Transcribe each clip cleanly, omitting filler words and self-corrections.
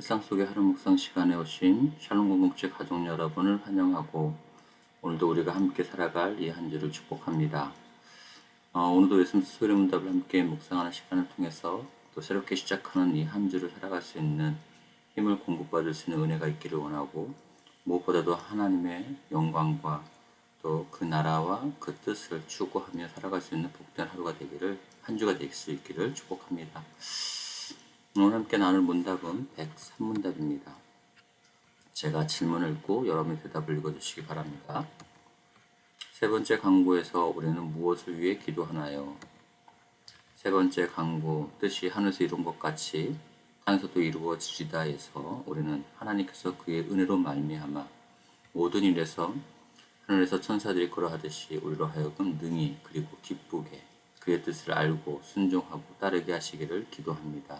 일상 속의 하루 묵상 시간에 오신 샬롬 공동체 가족 여러분을 환영하고 오늘도 우리가 함께 살아갈 이 한 주를 축복합니다. 오늘도 예수 소리 문답을 함께 묵상하는 시간을 통해서 또 새롭게 시작하는 이 한 주를 살아갈 수 있는 힘을 공급받을 수 있는 은혜가 있기를 원하고 무엇보다도 하나님의 영광과 또 그 나라와 그 뜻을 추구하며 살아갈 수 있는 복된 하루가 되기를 한 주가 될 수 있기를 축복합니다. 오늘 함께 나눌 문답은 103문답입니다. 제가 질문을 읽고 여러분이 대답을 읽어주시기 바랍니다. 세 번째 강구에서 우리는 무엇을 위해 기도하나요? 세 번째 강구, 뜻이 하늘에서 이룬 것 같이 땅에서도 이루어지리다에서 우리는 하나님께서 그의 은혜로 말미암아 모든 일에서 하늘에서 천사들이 그러하듯이 우리로 하여금 능히 그리고 기쁘게 그의 뜻을 알고 순종하고 따르게 하시기를 기도합니다.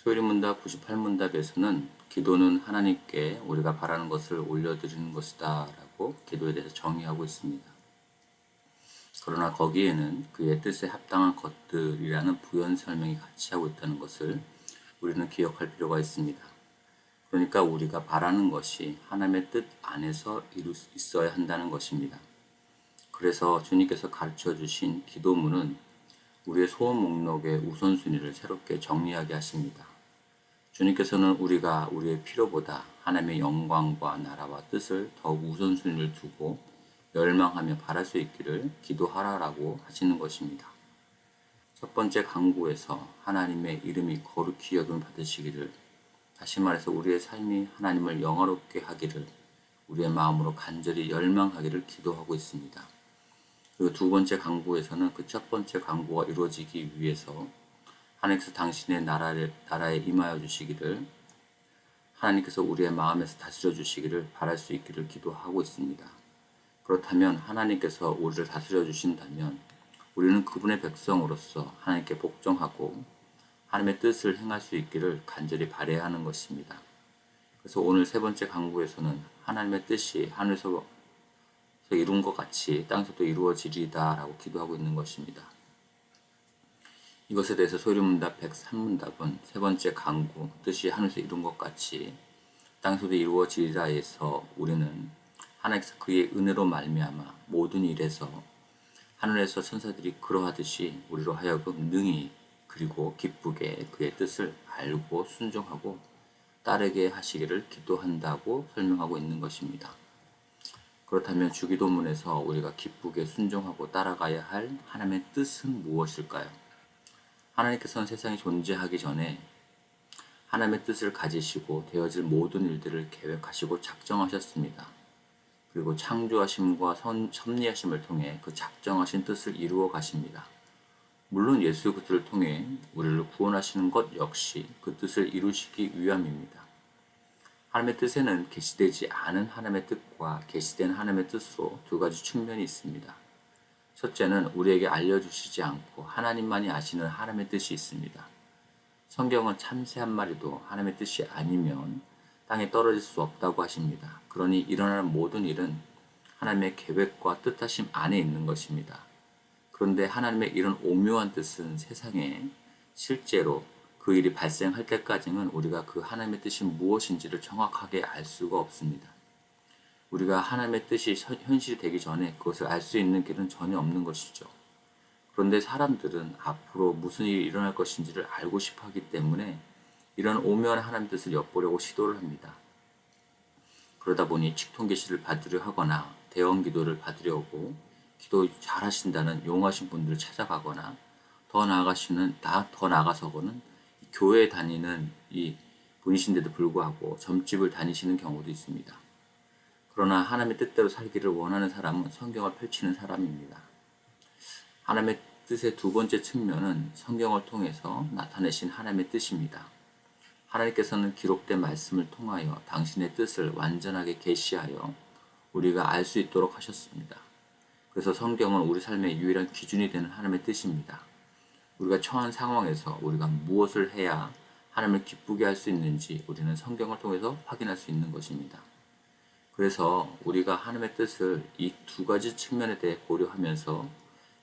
소일문답 98문답에서는 기도는 하나님께 우리가 바라는 것을 올려드리는 것이다 라고 기도에 대해서 정의하고 있습니다. 그러나 거기에는 그의 뜻에 합당한 것들이라는 부연 설명이 같이 하고 있다는 것을 우리는 기억할 필요가 있습니다. 그러니까 우리가 바라는 것이 하나님의 뜻 안에서 이룰 수 있어야 한다는 것입니다. 그래서 주님께서 가르쳐 주신 기도문은 우리의 소원 목록의 우선순위를 새롭게 정리하게 하십니다. 주님께서는 우리가 우리의 필요보다 하나님의 영광과 나라와 뜻을 더욱 우선순위를 두고 열망하며 바랄 수 있기를 기도하라라고 하시는 것입니다. 첫 번째 강구에서 하나님의 이름이 거룩히 여김을 받으시기를, 다시 말해서 우리의 삶이 하나님을 영화롭게 하기를 우리의 마음으로 간절히 열망하기를 기도하고 있습니다. 그리고 두 번째 강구에서는 그 첫 번째 강구가 이루어지기 위해서 하나님께서 당신의 나라에 임하여 주시기를, 하나님께서 우리의 마음에서 다스려 주시기를 바랄 수 있기를 기도하고 있습니다. 그렇다면 하나님께서 우리를 다스려 주신다면 우리는 그분의 백성으로서 하나님께 복종하고 하나님의 뜻을 행할 수 있기를 간절히 바라야 하는 것입니다. 그래서 오늘 세 번째 강구에서는 하나님의 뜻이 하늘에서 이룬 것 같이 땅에서도 이루어지리다 라고 기도하고 있는 것입니다. 이것에 대해서 소리문답 103문답은 세 번째 강구, 뜻이 하늘에서 이룬 것 같이 땅에서도 이루어지리라에서 우리는 하나님께서 그의 은혜로 말미암아 모든 일에서 하늘에서 천사들이 그러하듯이 우리로 하여금 능히 그리고 기쁘게 그의 뜻을 알고 순종하고 따르게 하시기를 기도한다고 설명하고 있는 것입니다. 그렇다면 주기도문에서 우리가 기쁘게 순종하고 따라가야 할 하나님의 뜻은 무엇일까요? 하나님께서는 세상이 존재하기 전에 하나님의 뜻을 가지시고 되어질 모든 일들을 계획하시고 작정하셨습니다. 그리고 창조하심과 섭리하심을 통해 그 작정하신 뜻을 이루어 가십니다. 물론 예수 그리스도를 통해 우리를 구원하시는 것 역시 그 뜻을 이루시기 위함입니다. 하나님의 뜻에는 계시되지 않은 하나님의 뜻과 계시된 하나님의 뜻으로 두 가지 측면이 있습니다. 첫째는 우리에게 알려주시지 않고 하나님만이 아시는 하나님의 뜻이 있습니다. 성경은 참새 한 마리도 하나님의 뜻이 아니면 땅에 떨어질 수 없다고 하십니다. 그러니 일어나는 모든 일은 하나님의 계획과 뜻하심 안에 있는 것입니다. 그런데 하나님의 이런 오묘한 뜻은 세상에 실제로 그 일이 발생할 때까지는 우리가 그 하나님의 뜻이 무엇인지를 정확하게 알 수가 없습니다. 우리가 하나님의 뜻이 현실이 되기 전에 그것을 알 수 있는 길은 전혀 없는 것이죠. 그런데 사람들은 앞으로 무슨 일이 일어날 것인지를 알고 싶어 하기 때문에 이런 오묘한 하나님의 뜻을 엿보려고 시도를 합니다. 그러다 보니 직통계시를 받으려 하거나 대원 기도를 받으려고 기도 잘하신다는 용하신 분들을 찾아가거나 더 나아가서는 교회에 다니는 이 분이신데도 불구하고 점집을 다니시는 경우도 있습니다. 그러나 하나님의 뜻대로 살기를 원하는 사람은 성경을 펼치는 사람입니다. 하나님의 뜻의 두 번째 측면은 성경을 통해서 나타내신 하나님의 뜻입니다. 하나님께서는 기록된 말씀을 통하여 당신의 뜻을 완전하게 계시하여 우리가 알 수 있도록 하셨습니다. 그래서 성경은 우리 삶의 유일한 기준이 되는 하나님의 뜻입니다. 우리가 처한 상황에서 우리가 무엇을 해야 하나님을 기쁘게 할 수 있는지 우리는 성경을 통해서 확인할 수 있는 것입니다. 그래서 우리가 하나님의 뜻을 이 두 가지 측면에 대해 고려하면서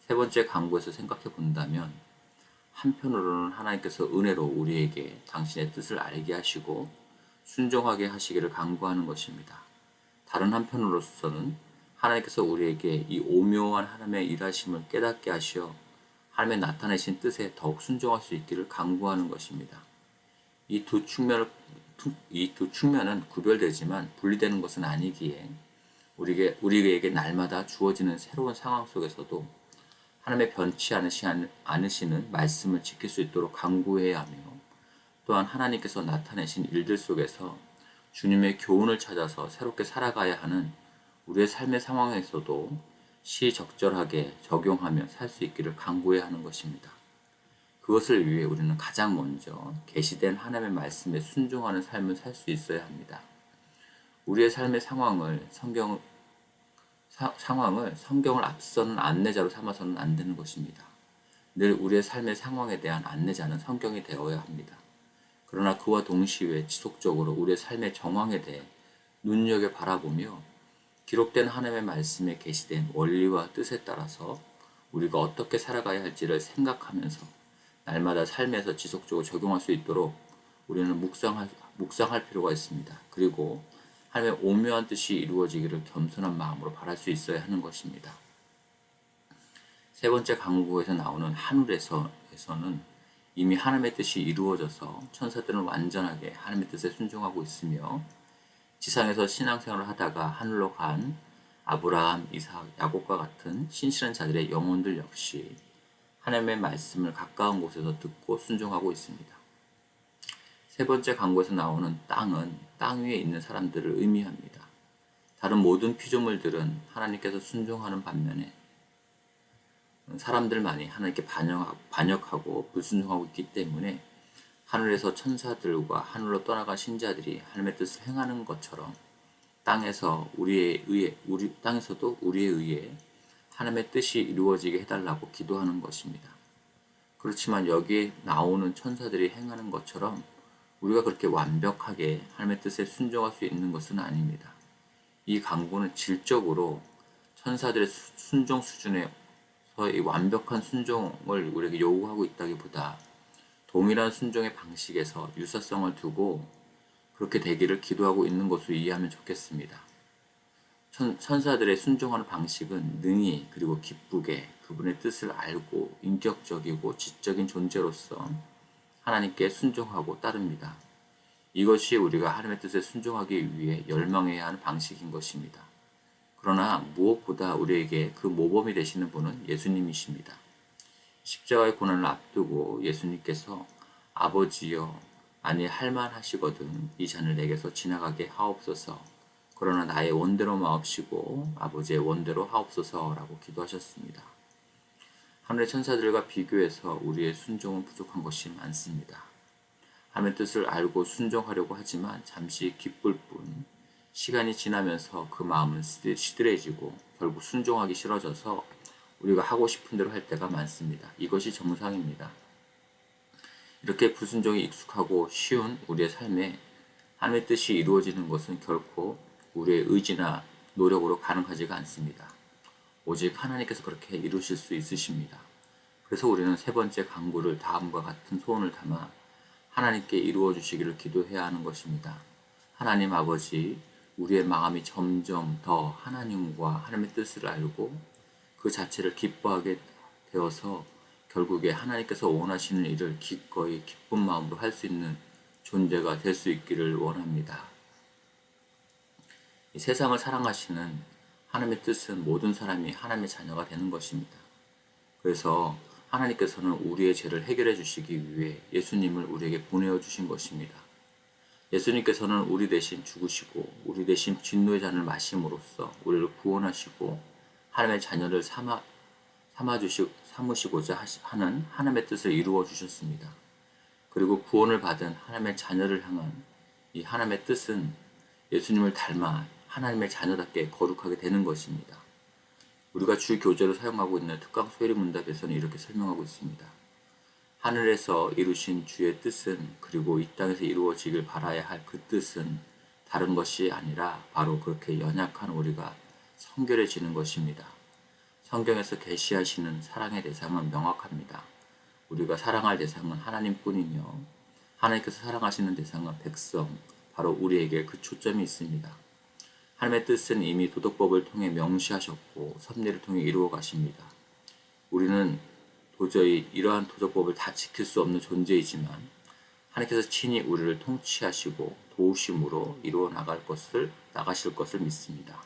세 번째 강구에서 생각해 본다면 한편으로는 하나님께서 은혜로 우리에게 당신의 뜻을 알게 하시고 순종하게 하시기를 간구하는 것입니다. 다른 한편으로서는 하나님께서 우리에게 이 오묘한 하나님의 일하심을 깨닫게 하시어 하나님의 나타내신 뜻에 더욱 순종할 수 있기를 간구하는 것입니다. 이 두 측면은 구별되지만 분리되는 것은 아니기에 우리에게 날마다 주어지는 새로운 상황 속에서도 하나님의 변치 않으시는 말씀을 지킬 수 있도록 간구해야 하며, 또한 하나님께서 나타내신 일들 속에서 주님의 교훈을 찾아서 새롭게 살아가야 하는 우리의 삶의 상황에서도 시적절하게 적용하며 살 수 있기를 간구해야 하는 것입니다. 그것을 위해 우리는 가장 먼저 계시된 하나님의 말씀에 순종하는 삶을 살 수 있어야 합니다. 우리의 삶의 상황을 성경을 앞서는 안내자로 삼아서는 안 되는 것입니다. 늘 우리의 삶의 상황에 대한 안내자는 성경이 되어야 합니다. 그러나 그와 동시에 지속적으로 우리의 삶의 정황에 대해 눈여겨 바라보며 기록된 하나님의 말씀에 계시된 원리와 뜻에 따라서 우리가 어떻게 살아가야 할지를 생각하면서 날마다 삶에서 지속적으로 적용할 수 있도록 우리는 묵상할 필요가 있습니다. 그리고 하나님의 오묘한 뜻이 이루어지기를 겸손한 마음으로 바랄 수 있어야 하는 것입니다. 세 번째 강구에서 나오는 하늘에서는 이미 하나님의 뜻이 이루어져서 천사들은 완전하게 하나님의 뜻에 순종하고 있으며, 지상에서 신앙생활을 하다가 하늘로 간 아브라함, 이삭, 야곱과 같은 신실한 자들의 영혼들 역시 하나님의 말씀을 가까운 곳에서 듣고 순종하고 있습니다. 세 번째 강구에서 나오는 땅은 땅 위에 있는 사람들을 의미합니다. 다른 모든 피조물들은 하나님께서 순종하는 반면에 사람들만이 하나님께 반역하고 불순종하고 있기 때문에 하늘에서 천사들과 하늘로 떠나간 신자들이 하나님의 뜻을 행하는 것처럼 땅에서도 우리에 의해 하나님의 뜻이 이루어지게 해달라고 기도하는 것입니다. 그렇지만 여기에 나오는 천사들이 행하는 것처럼 우리가 그렇게 완벽하게 하나님의 뜻에 순종할 수 있는 것은 아닙니다. 이 강구는 질적으로 천사들의 순종 수준에서의 완벽한 순종을 우리에게 요구하고 있다기보다 동일한 순종의 방식에서 유사성을 두고 그렇게 되기를 기도하고 있는 것으로 이해하면 좋겠습니다. 천사들의 순종하는 방식은 능히 그리고 기쁘게 그분의 뜻을 알고 인격적이고 지적인 존재로서 하나님께 순종하고 따릅니다. 이것이 우리가 하나님의 뜻에 순종하기 위해 열망해야 하는 방식인 것입니다. 그러나 무엇보다 우리에게 그 모범이 되시는 분은 예수님이십니다. 십자가의 고난을 앞두고 예수님께서 아버지여 만일 할만하시거든 이 잔을 내게서 지나가게 하옵소서, 그러나 나의 원대로 마옵시고 아버지의 원대로 하옵소서라고 기도하셨습니다. 하늘의 천사들과 비교해서 우리의 순종은 부족한 것이 많습니다. 하나님의 뜻을 알고 순종하려고 하지만 잠시 기쁠 뿐 시간이 지나면서 그 마음은 시들해지고 결국 순종하기 싫어져서 우리가 하고 싶은 대로 할 때가 많습니다. 이것이 정상입니다. 이렇게 불순종이 익숙하고 쉬운 우리의 삶에 하나님의 뜻이 이루어지는 것은 결코 우리의 의지나 노력으로 가능하지가 않습니다. 오직 하나님께서 그렇게 이루실 수 있으십니다. 그래서 우리는 세 번째 강구를 다음과 같은 소원을 담아 하나님께 이루어 주시기를 기도해야 하는 것입니다. 하나님 아버지, 우리의 마음이 점점 더 하나님과 하나님의 뜻을 알고 그 자체를 기뻐하게 되어서 결국에 하나님께서 원하시는 일을 기꺼이 기쁜 마음으로 할 수 있는 존재가 될 수 있기를 원합니다. 이 세상을 사랑하시는 하나님의 뜻은 모든 사람이 하나님의 자녀가 되는 것입니다. 그래서 하나님께서는 우리의 죄를 해결해 주시기 위해 예수님을 우리에게 보내어 주신 것입니다. 예수님께서는 우리 대신 죽으시고 우리 대신 진노의 잔을 마심으로써 우리를 구원하시고 하나님의 자녀를 삼으시고자 하는 하나님의 뜻을 이루어 주셨습니다. 그리고 구원을 받은 하나님의 자녀를 향한 이 하나님의 뜻은 예수님을 닮아 하나님의 자녀답게 거룩하게 되는 것입니다. 우리가 주 교재로 사용하고 있는 특강 소요리 문답에서는 이렇게 설명하고 있습니다. 하늘에서 이루신 주의 뜻은, 그리고 이 땅에서 이루어지길 바라야 할 그 뜻은 다른 것이 아니라 바로 그렇게 연약한 우리가 성결해지는 것입니다. 성경에서 계시하시는 사랑의 대상은 명확합니다. 우리가 사랑할 대상은 하나님뿐이며 하나님께서 사랑하시는 대상은 백성, 바로 우리에게 그 초점이 있습니다. 하나님의 뜻은 이미 도덕법을 통해 명시하셨고 섭리를 통해 이루어 가십니다. 우리는 도저히 이러한 도덕법을 다 지킬 수 없는 존재이지만 하나님께서 친히 우리를 통치하시고 도우심으로 이루어 나가실 것을 믿습니다.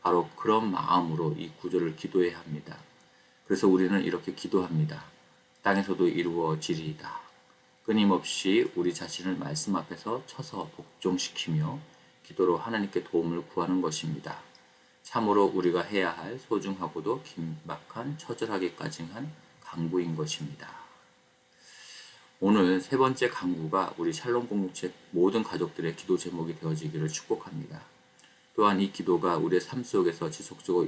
바로 그런 마음으로 이 구절을 기도해야 합니다. 그래서 우리는 이렇게 기도합니다. 땅에서도 이루어지리이다. 끊임없이 우리 자신을 말씀 앞에서 쳐서 복종시키며 기도로 하나님께 도움을 구하는 것입니다. 참으로 우리가 해야 할 소중하고도 긴박한 처절하기까지 한 강구인 것입니다. 오늘 세 번째 강구가 우리 샬롬 공동체 모든 가족들의 기도 제목이 되어지기를 축복합니다. 또한 이 기도가 우리의 삶 속에서 지속적으로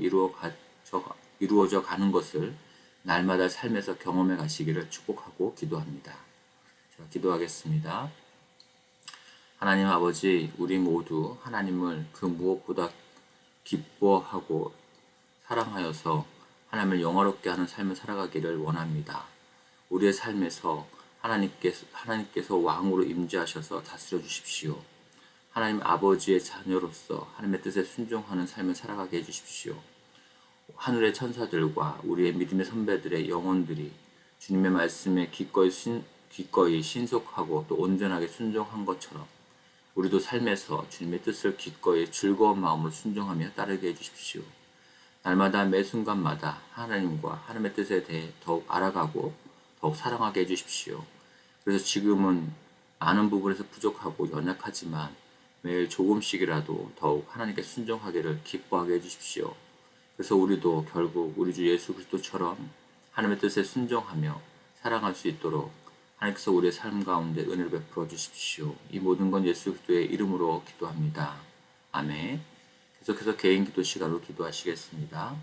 이루어져 가는 것을 날마다 삶에서 경험해 가시기를 축복하고 기도합니다. 제가 기도하겠습니다. 하나님 아버지, 우리 모두 하나님을 그 무엇보다 기뻐하고 사랑하여서 하나님을 영화롭게 하는 삶을 살아가기를 원합니다. 우리의 삶에서 하나님께서 왕으로 임재하셔서 다스려 주십시오. 하나님 아버지의 자녀로서 하나님의 뜻에 순종하는 삶을 살아가게 해주십시오. 하늘의 천사들과 우리의 믿음의 선배들의 영혼들이 주님의 말씀에 기꺼이 신속하고 또 온전하게 순종한 것처럼 우리도 삶에서 주님의 뜻을 기꺼이 즐거운 마음으로 순종하며 따르게 해주십시오. 날마다 매 순간마다 하나님과 하나님의 뜻에 대해 더욱 알아가고 더욱 사랑하게 해주십시오. 그래서 지금은 많은 부분에서 부족하고 연약하지만 매일 조금씩이라도 더욱 하나님께 순종하기를 기뻐하게 해주십시오. 그래서 우리도 결국 우리 주 예수 그리스도처럼 하나님의 뜻에 순종하며 사랑할 수 있도록 하나님께서 우리의 삶 가운데 은혜를 베풀어 주십시오. 이 모든 건 예수 그리스도의 이름으로 기도합니다. 아멘. 계속해서 개인 기도 시간으로 기도하시겠습니다.